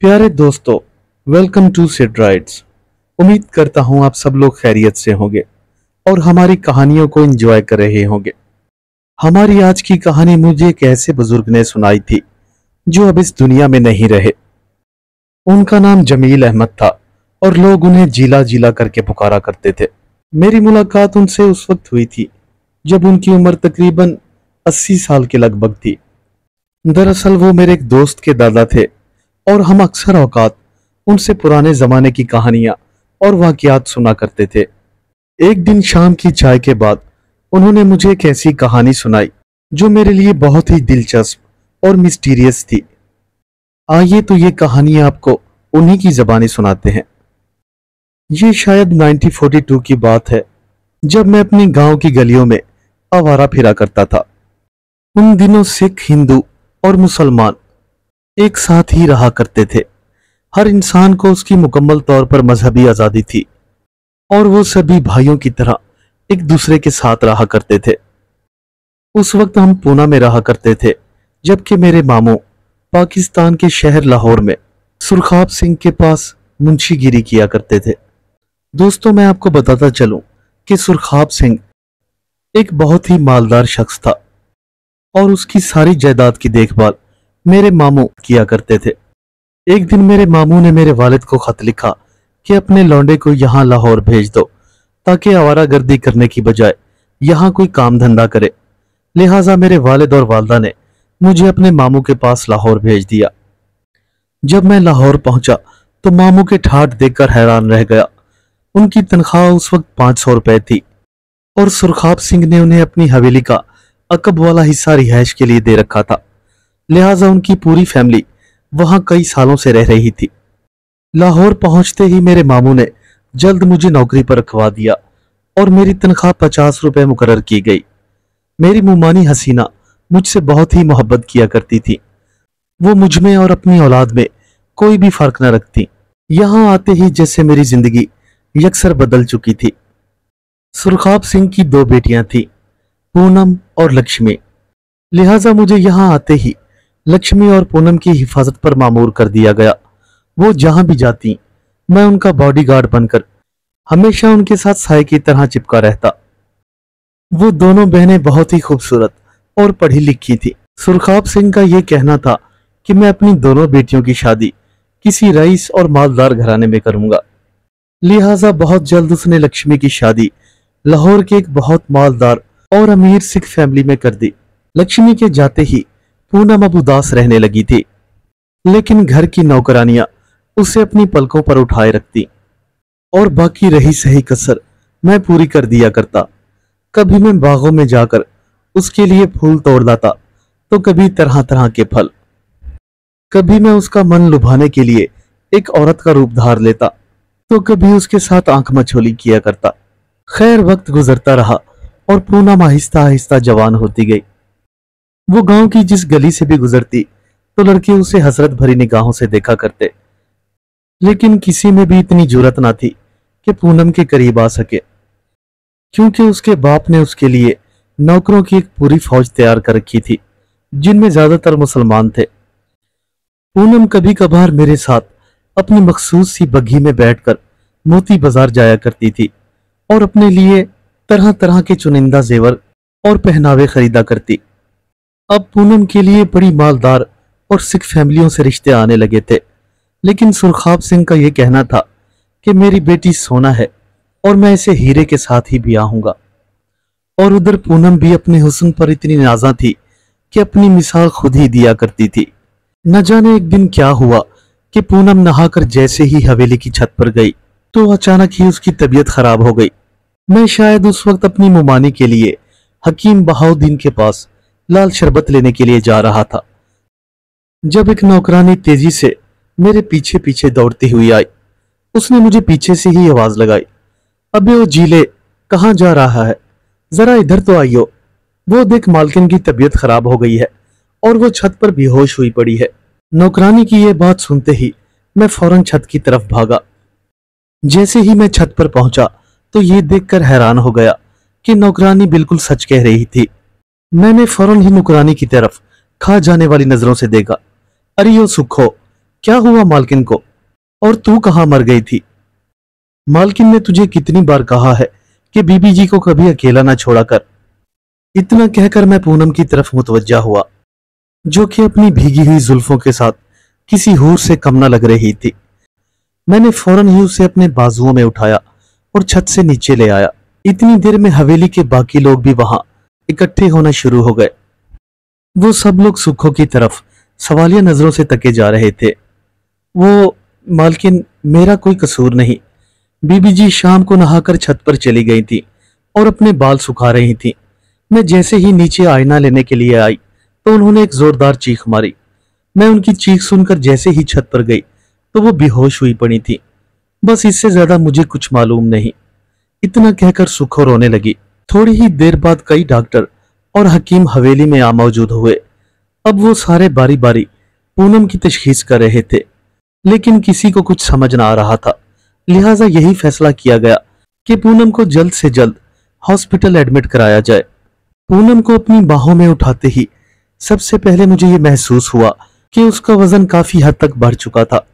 प्यारे दोस्तों, welcome to Sid rides. उम्मीद करता हूं आप सब लोग खैरियत से होंगे और हमारी कहानियों को एंजॉय कर रहे होंगे। हमारी आज की कहानी मुझे एक ऐसे बुजुर्ग ने सुनाई थी जो अब इस दुनिया में नहीं रहे। उनका नाम जमील अहमद था और लोग उन्हें जीला जीला करके पुकारा करते थे। मेरी मुलाकात उनसे उस वक्त हुई थी जब उनकी उम्र तकरीबन 80 साल के लगभग थी। दरअसल वो मेरे एक दोस्त के दादा थे और हम अक्सर औकात उनसे पुराने जमाने की कहानियां और वाकयात सुना करते थे। एक दिन शाम की चाय के बाद उन्होंने मुझे एक ऐसी कहानी सुनाई जो मेरे लिए बहुत ही दिलचस्प और मिस्टीरियस थी। आइए तो ये कहानी आपको उन्हीं की जबानी सुनाते हैं। ये शायद 1942 की बात है, जब मैं अपनी गांव की गलियों में आवारा फिरा करता था। उन दिनों सिख, हिंदू और मुसलमान एक साथ ही रहा करते थे। हर इंसान को उसकी मुकम्मल तौर पर मजहबी आजादी थी और वो सभी भाइयों की तरह एक दूसरे के साथ रहा करते थे। उस वक्त हम पूना में रहा करते थे, जबकि मेरे मामू पाकिस्तान के शहर लाहौर में सुरखाब सिंह के पास मुंशीगिरी किया करते थे। दोस्तों, मैं आपको बताता चलूं कि सुरखाब सिंह एक बहुत ही मालदार शख्स था और उसकी सारी जायदाद की देखभाल मेरे मामू किया करते थे। एक दिन मेरे मामू ने मेरे वालिद को खत लिखा कि अपने लौंडे को यहां लाहौर भेज दो ताकि आवारागर्दी करने की बजाय यहां कोई काम धंधा करे। लिहाजा मेरे वालिद और वालदा ने मुझे अपने मामू के पास लाहौर भेज दिया। जब मैं लाहौर पहुंचा तो मामू के ठाठ देखकर हैरान रह गया। उनकी तनख्वाह उस वक्त 500 रुपए थी और सुरखाब सिंह ने उन्हें अपनी हवेली का अकब वाला हिस्सा रिहाइश के लिए दे रखा था। लिहाजा उनकी पूरी फैमिली वहां कई सालों से रह रही थी। लाहौर पहुंचते ही मेरे मामू ने जल्द मुझे नौकरी पर रखवा दिया और मेरी तनख्वाह 50 रुपए मुकर्रर की गई। मेरी मुमानी हसीना मुझसे बहुत ही मोहब्बत किया करती थी। वो मुझ में और अपनी औलाद में कोई भी फर्क न रखती। यहां आते ही जैसे मेरी जिंदगी यकसर बदल चुकी थी। सुरखाब सिंह की 2 बेटियां थी, पूनम और लक्ष्मी। लिहाजा मुझे यहां आते ही लक्ष्मी और पूनम की हिफाजत पर मामूर कर दिया गया। वो जहां भी जाती मैं उनका बॉडीगार्ड बनकर हमेशा उनके साथ साए की तरह चिपका रहता। वो दोनों बहनें बहुत ही खूबसूरत और पढ़ी लिखी थी। सुरखाब सिंह का यह कहना था कि मैं अपनी दोनों बेटियों की शादी किसी रईस और मालदार घराने में करूंगा। लिहाजा बहुत जल्द उसने लक्ष्मी की शादी लाहौर के एक बहुत मालदार और अमीर सिख फैमिली में कर दी। लक्ष्मी के जाते ही पूनम अब उदास रहने लगी थी, लेकिन घर की नौकरानियां उसे अपनी पलकों पर उठाए रखती और बाकी रही सही कसर मैं पूरी कर दिया करता। कभी मैं बागों में जाकर उसके लिए फूल तोड़ लाता तो कभी तरह तरह के फल। कभी मैं उसका मन लुभाने के लिए एक औरत का रूप धार लेता तो कभी उसके साथ आंख मछोली किया करता। खैर, वक्त गुजरता रहा और पूनम आहिस्ता आहिस्ता जवान होती गई। वो गांव की जिस गली से भी गुजरती तो लड़के उसे हसरत भरी निगाहों से देखा करते, लेकिन किसी में भी इतनी जुर्रत ना थी कि पूनम के करीब आ सके, क्योंकि उसके बाप ने उसके लिए नौकरों की एक पूरी फौज तैयार कर रखी थी, जिनमें ज्यादातर मुसलमान थे। पूनम कभी कभार मेरे साथ अपनी मखसूस सी बग्घी में बैठकर मोती बाजार जाया करती थी और अपने लिए तरह तरह के चुनिंदा जेवर और पहनावे खरीदा करती। अब पूनम के लिए बड़ी मालदार और सिख फैमिलियों से रिश्ते आने लगे थे, लेकिन सुरखाब सिंह का यह कहना था कि मेरी बेटी सोना है और मैं इसे हीरे के साथ ही ब्याहूंगा। और उधर पूनम भी अपने हुस्न पर इतनी नाजा थी कि अपनी मिसाल खुद ही दिया करती थी। न जाने एक दिन क्या हुआ कि पूनम नहाकर जैसे ही हवेली की छत पर गई तो अचानक ही उसकी तबीयत खराब हो गई। मैं शायद उस वक्त अपनी मुमानी के लिए हकीम बहाउद्दीन के पास लाल शरबत लेने के लिए जा रहा था, जब एक नौकरानी तेजी से मेरे पीछे पीछे दौड़ती हुई आई। उसने मुझे पीछे से ही आवाज लगाई, अबे ओ जीले, कहां जा रहा है? जरा इधर तो आइयो। वो देख, मालकिन की तबीयत खराब हो गई है और वो छत पर बेहोश हुई पड़ी है। नौकरानी की यह बात सुनते ही मैं फौरन छत की तरफ भागा। जैसे ही मैं छत पर पहुंचा तो ये देखकर हैरान हो गया कि नौकरानी बिल्कुल सच कह रही थी। मैंने फौरन ही नौकरानी की तरफ खा जाने वाली नजरों से देखा। अरे ओ सुखो, क्या हुआ मालकिन को? और तू कहाँ मर गई थी? मालकिन ने तुझे कितनी बार कहा है कि बीबी जी को कभी अकेला ना छोड़ा कर। इतना कहकर मैं पूनम की तरफ मुतवज्जा हुआ, जो कि अपनी भीगी हुई जुल्फों के साथ किसी हूर से कम न लग रही थी। मैंने फौरन ही उसे अपने बाजुओं में उठाया और छत से नीचे ले आया। इतनी देर में हवेली के बाकी लोग भी वहां इकट्ठे होना शुरू हो गए। वो सब लोग सुखों की तरफ सवालिया नजरों से तके जा रहे थे। वो मालकिन, मेरा कोई कसूर नहीं। बीबी जी शाम को नहाकर छत पर चली गई थी और अपने बाल सुखा रही थी। मैं जैसे ही नीचे आईना लेने के लिए आई तो उन्होंने एक जोरदार चीख मारी। मैं उनकी चीख सुनकर जैसे ही छत पर गई तो वो बेहोश हुई पड़ी थी। बस इससे ज्यादा मुझे कुछ मालूम नहीं। इतना कहकर सुखो रोने लगी। थोड़ी ही देर बाद कई डॉक्टर और हकीम हवेली में आ मौजूद हुए। अब वो सारे बारी बारी पूनम की तशखीस कर रहे थे, लेकिन किसी को कुछ समझ ना आ रहा था। लिहाजा यही फैसला किया गया कि पूनम को जल्द से जल्द हॉस्पिटल एडमिट कराया जाए। पूनम को अपनी बाहों में उठाते ही सबसे पहले मुझे ये महसूस हुआ कि उसका वजन काफी हद तक बढ़ चुका था,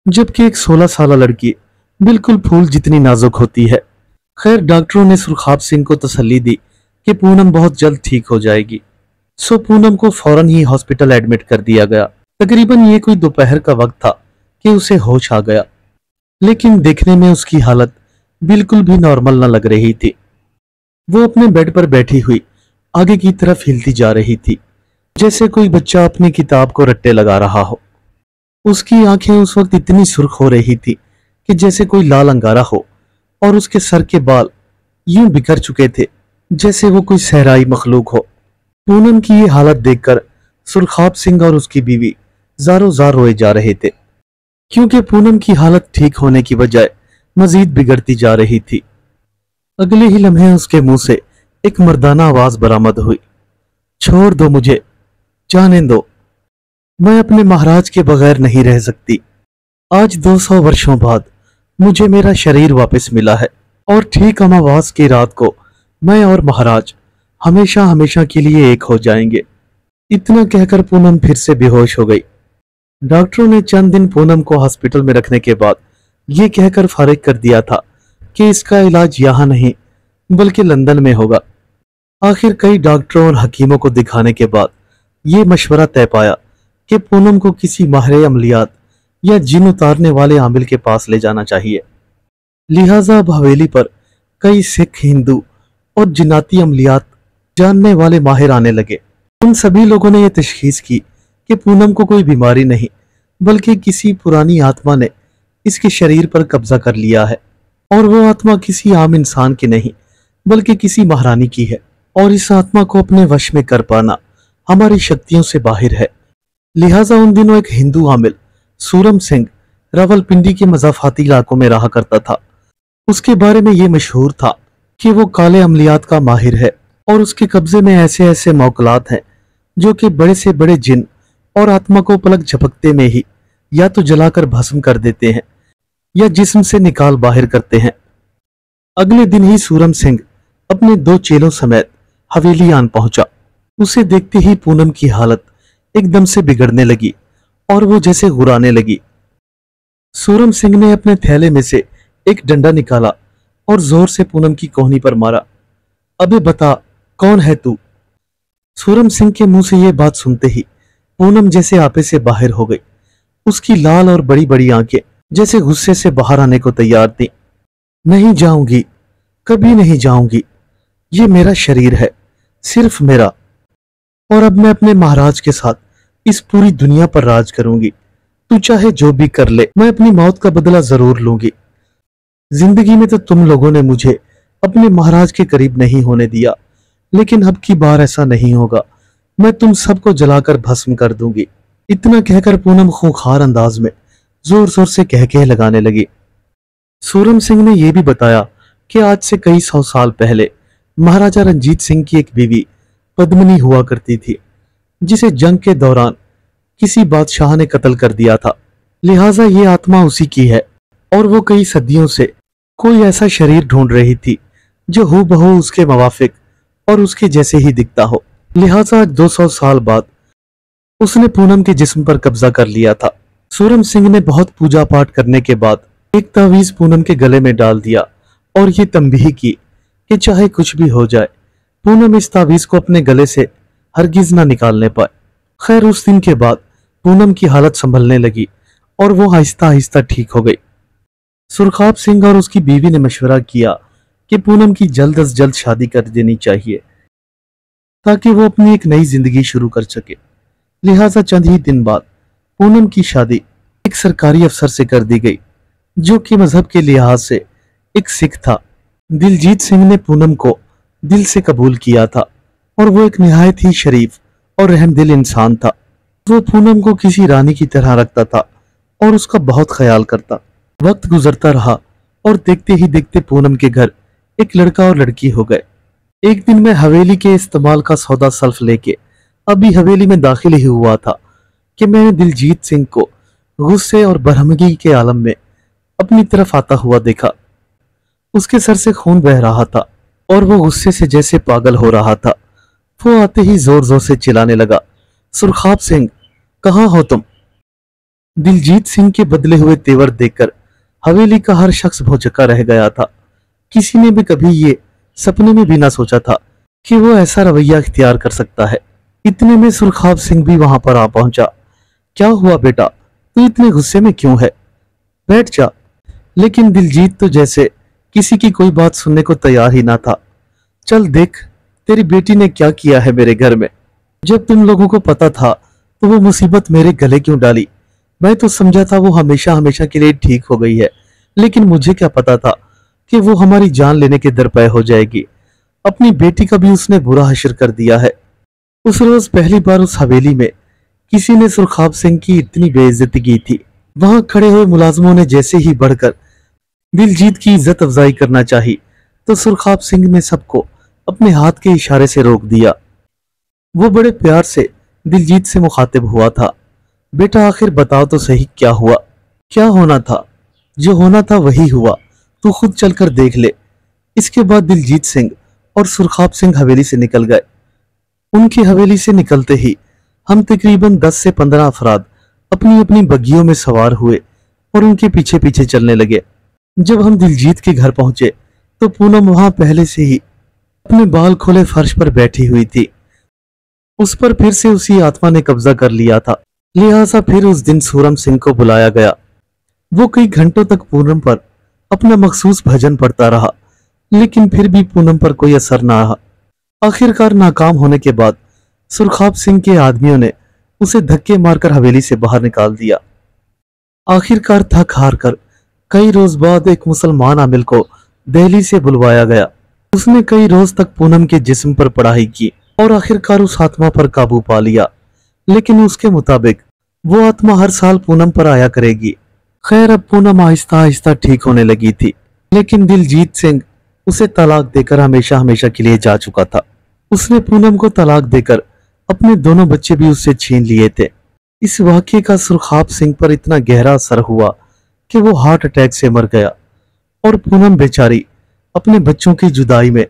जबकि एक 16 साल लड़की बिल्कुल फूल जितनी नाजुक होती है। खैर, डॉक्टरों ने सुरखाब सिंह को तसल्ली दी कि पूनम बहुत जल्द ठीक हो जाएगी। सो पूनम को फौरन ही हॉस्पिटल एडमिट कर दिया गया। तकरीबन ये कोई दोपहर का वक्त था कि उसे होश आ गया, लेकिन देखने में उसकी हालत बिल्कुल भी नॉर्मल न लग रही थी। वो अपने बेड पर बैठी हुई आगे की तरफ हिलती जा रही थी, जैसे कोई बच्चा अपनी किताब को रट्टे लगा रहा हो। उसकी आंखें उस वक्त इतनी सुर्ख हो रही थी कि जैसे कोई लाल अंगारा हो, और उसके सर के बाल यूं बिखर चुके थे जैसे वो कोई सहराई मखलूक हो। पूनम की ये हालत देखकर सुरखाब सिंह और उसकी बीवी जारो जार रोए जा रहे थे, क्योंकि पूनम की हालत ठीक होने की बजाय मजीद बिगड़ती जा रही थी। अगले ही लम्हे उसके मुंह से एक मर्दाना आवाज बरामद हुई, छोड़ दो मुझे, जाने दो, मैं अपने महाराज के बगैर नहीं रह सकती। आज 200 वर्षों बाद मुझे मेरा शरीर वापस मिला है, और ठीक अमावास की रात को मैं और महाराज हमेशा हमेशा के लिए एक हो जाएंगे। इतना कहकर पूनम फिर से बेहोश हो गई। डॉक्टरों ने चंद दिन पूनम को हॉस्पिटल में रखने के बाद ये कहकर फारिग कर दिया था कि इसका इलाज यहाँ नहीं बल्कि लंदन में होगा। आखिर कई डॉक्टरों और हकीमों को दिखाने के बाद ये मशवरा तय पाया कि पूनम को किसी माहिर अमलियात या जिन उतारने वाले आमिल के पास ले जाना चाहिए। लिहाजा अब हवेली पर कई सिख, हिंदू और जिन्नाती अमलियात जानने वाले माहिर आने लगे। उन सभी लोगों ने यह तशखीस की कि पूनम को कोई बीमारी नहीं बल्कि किसी पुरानी आत्मा ने इसके शरीर पर कब्जा कर लिया है, और वो आत्मा किसी आम इंसान की नहीं बल्कि किसी महारानी की है, और इस आत्मा को अपने वश में कर पाना हमारी शक्तियों से बाहर है। लिहाजा उन दिनों एक हिंदू आमिल सूरम सिंह रावलपिंडी के मजाफाती इलाकों में रहा करता था। उसके बारे में ये मशहूर था कि वो काले अमलियात का माहिर है, और उसके कब्जे में ऐसे ऐसे मौकलात हैं जो कि बड़े से बड़े जिन और आत्मा को पलक झपकते में ही या तो जलाकर भस्म कर देते हैं या जिस्म से निकाल बाहर करते हैं। अगले दिन ही सूरम सिंह अपने 2 चेलों समेत हवेली आन पहुंचा। उसे देखते ही पूनम की हालत एकदम से बिगड़ने लगी और वो जैसे गुराने लगी। सूरम सिंह ने अपने थैले में से एक डंडा निकाला और जोर से पूनम की कोहनी पर मारा। अबे बता, कौन है तू? सूरम सिंह के मुंह से यह बात सुनते ही पूनम जैसे आपे से बाहर हो गई। उसकी लाल और बड़ी बड़ी आंखें जैसे गुस्से से बाहर आने को तैयार थी। नहीं जाऊंगी, कभी नहीं जाऊंगी। ये मेरा शरीर है, सिर्फ मेरा, और अब मैं अपने महाराज के साथ इस पूरी दुनिया पर राज करूंगी। तू चाहे जो भी कर ले, मैं अपनी मौत का बदला जरूर लूंगी। जिंदगी में तो तुम लोगों ने मुझे अपने महाराज के करीब नहीं होने दिया, लेकिन अब की बार ऐसा नहीं होगा। मैं तुम सबको जलाकर भस्म कर दूंगी। इतना कहकर पूनम खूंखार अंदाज में जोर जोर से कह लगाने लगी। सूरम सिंह ने यह भी बताया कि आज से कई 100 साल पहले महाराजा रंजीत सिंह की एक बीवी पद्मिनी हुआ करती थी, जिसे जंग के दौरान किसी बादशाह ने कत्ल कर दिया था। लिहाजा ये आत्मा उसी की है, और वो कई सदियों से कोई ऐसा शरीर ढूंढ रही थी जो हूबहू उसके मुवाफिक और उसके जैसे ही दिखता हो। लिहाजा 200 साल बाद उसने पूनम के जिस्म पर कब्जा कर लिया था। सूरम सिंह ने बहुत पूजा पाठ करने के बाद एक तावीज पूनम के गले में डाल दिया और ये तंबीह की कि चाहे कुछ भी हो जाए पूनम इस तावीज को अपने गले से हरगिज ना निकालने पाए। खैर उस दिन के बाद पूनम की हालत संभलने लगी और वो आहिस्ता आहिस्ता ठीक हो गई। सुरखाब सिंह और उसकी बीवी ने मशवरा किया कि पूनम की जल्द अज जल्द शादी कर देनी चाहिए ताकि वो अपनी एक नई जिंदगी शुरू कर सके। लिहाजा चंद ही दिन बाद पूनम की शादी एक सरकारी अफसर से कर दी गई जो कि मजहब के लिहाज से एक सिख था। दिलजीत सिंह ने पूनम को दिल से कबूल किया था और वो एक निहायत ही शरीफ और रहमदिल इंसान था। वो पूनम को किसी रानी की तरह रखता था और उसका बहुत ख्याल करता। वक्त गुजरता रहा और देखते ही देखते पूनम के घर एक लड़का और लड़की हो गए। एक दिन मैं हवेली के इस्तेमाल का सौदा सल्फ लेके अभी हवेली में दाखिल ही हुआ था कि मैंने दिलजीत सिंह को गुस्से और बरहमगी के आलम में अपनी तरफ आता हुआ देखा। उसके सर से खून बह रहा था और वो गुस्से से जैसे पागल हो रहा था। वो आते ही जोर जोर से चिल्लाने लगा, सुरखाब सिंह कहाँ हो तुम? दिलजीत सिंह के बदले हुए तेवर देखकर हवेली का हर शख्स भौचक्का रह गया था। किसी ने भी कभी ये सपने में भी ना सोचा था कि वो ऐसा रवैया इख्तियार कर सकता है। इतने में सुरखाब सिंह भी वहां पर आ पहुंचा। क्या हुआ बेटा, तू इतने गुस्से में क्यों है? बैठ जा। लेकिन दिलजीत तो जैसे किसी की कोई बात सुनने को तैयार ही ना था। चल देख तेरी बेटी ने क्या किया है मेरे घर में। जब तुम लोगों को पता था तो वो मुसीबत मेरे गले क्यों डाली? मैं तो समझा था वो हमेशा हमेशा के लिए ठीक हो गई है, लेकिन मुझे क्या पता था कि वो हमारी जान लेने के दरपे हो जाएगी। अपनी बेटी का भी उसने बुरा हशर कर दिया है। उस रोज पहली बार उस हवेली में किसी ने सुरखाब सिंह की इतनी बेइज्जती की थी। वहां खड़े हुए मुलाजमों ने जैसे ही बढ़कर दिलजीत की इज्जत अफजाई करना चाही तो सुरखाब सिंह ने सबको अपने हाथ के इशारे से रोक दिया। वो बड़े प्यार से दिलजीत से मुखातिब हुआ था, बेटा आखिर बताओ तो सही क्या हुआ? क्या होना था? जो होना था वही हुआ, तू खुद चलकर देख ले। इसके बाद दिलजीत सिंह और सुरखाब सिंह हवेली से निकल गए। उनकी हवेली से निकलते ही हम तकरीबन 10 से 15 अफराद अपनी अपनी बग्गियों में सवार हुए और उनके पीछे पीछे चलने लगे। जब हम दिलजीत के घर पहुंचे तो पूनम वहां पहले से ही अपने बाल खोले फर्श पर बैठी हुई थी। उस पर फिर से उसी आत्मा ने कब्जा कर लिया था। लिहाजा फिर उस दिन सूरम सिंह को बुलाया गया। वो कई घंटों तक पूनम पर अपना मखसूस भजन पढ़ता रहा, लेकिन फिर भी पूनम पर कोई असर ना रहा। आखिरकार नाकाम होने के बाद सुरखाब सिंह के आदमियों ने उसे धक्के मारकर हवेली से बाहर निकाल दिया। आखिरकार थक हार कर कई रोज बाद एक मुसलमान आमिल को दिल्ली से बुलवाया गया। उसने कई रोज तक पूनम के जिस्म पर पढ़ाई की और आखिरकार उस आत्मा पर काबू पा लिया, लेकिन उसके मुताबिक वो आत्मा हर साल पूनम पर आया करेगी। खैर अब पूनम आहिस्ता आहिस्ता ठीक होने लगी थी, लेकिन दिलजीत सिंह उसे तलाक देकर हमेशा हमेशा के लिए जा चुका था। उसने पूनम को तलाक देकर अपने दोनों बच्चे भी उससे छीन लिए थे। इस वाकये का सुरखाब सिंह पर इतना गहरा असर हुआ कि वो हार्ट अटैक से मर गया और पूनम बेचारी अपने बच्चों की जुदाई में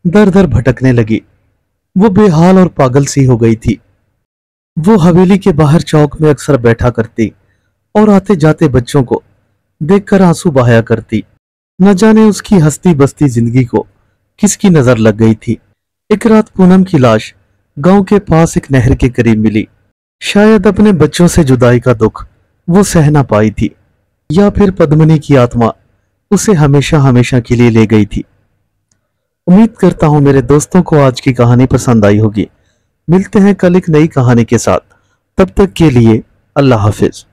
दर दर भटकने लगी। वो बेहाल और पागल सी हो गई थी। वो हवेली के बाहर चौक में अक्सर बैठा करती और आते जाते बच्चों को देखकर आंसू बहाया करती। न जाने उसकी हंसती बसती जिंदगी को किसकी नजर लग गई थी। एक रात पूनम की लाश गांव के पास एक नहर के करीब मिली। शायद अपने बच्चों से जुदाई का दुख वो सह ना पाई थी, या फिर पद्मनी की आत्मा उसे हमेशा हमेशा के लिए ले गई थी। उम्मीद करता हूं मेरे दोस्तों को आज की कहानी पसंद आई होगी। मिलते हैं कल एक नई कहानी के साथ। तब तक के लिए अल्लाह हाफिज।